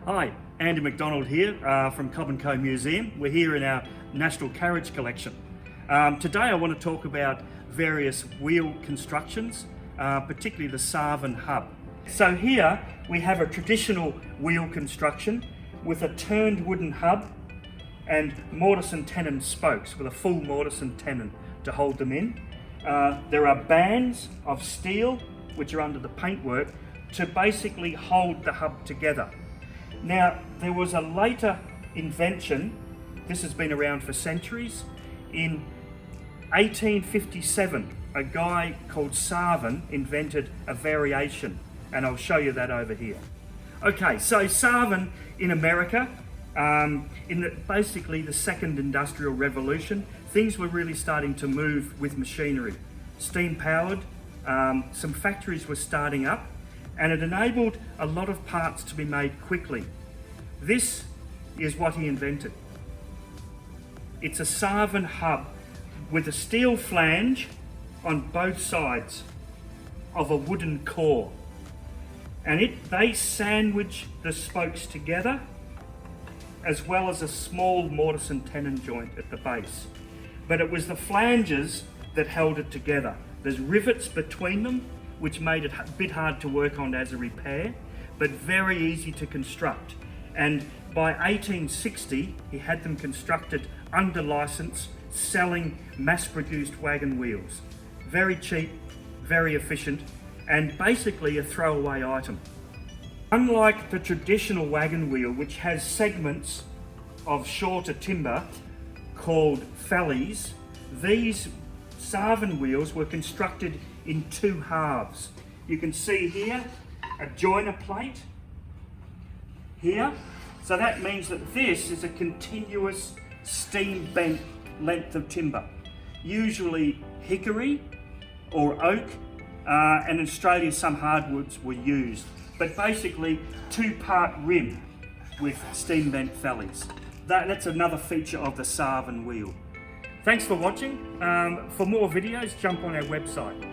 Hi, Andy MacDonald here from Cobb+Co Museum. We're here in our National Carriage Collection. Today I want to talk about various wheel constructions, particularly the Savin hub. So here we have a traditional wheel construction with a turned wooden hub and mortise and tenon spokes with a full mortise and tenon to hold them in. There are bands of steel which are under the paintwork to basically hold the hub together. Now, there was a later invention, this has been around for centuries. In 1857, a guy called Savin invented a variation, and I'll show you that over here. Okay, so Savin in America, basically the second industrial revolution, things were really starting to move with machinery. Steam powered, some factories were starting up, and it enabled a lot of parts to be made quickly. This is what he invented. It's a Savin hub with a steel flange on both sides of a wooden core. And they sandwich the spokes together, as well as a small mortise and tenon joint at the base. But it was the flanges that held it together. There's rivets between them, which made it a bit hard to work on as a repair, but very easy to construct. And by 1860, he had them constructed under license, selling mass-produced wagon wheels. Very cheap, very efficient, and basically a throwaway item. Unlike the traditional wagon wheel, which has segments of shorter timber called fellies, these Savin wheels were constructed in two halves. You can see here a joiner plate here. So that means that this is a continuous steam bent length of timber, usually hickory or oak, and in Australia some hardwoods were used, but basically two-part rim with steam bent fellies. That's another feature of the Savin wheel. Thanks for watching. For more videos, jump on our website.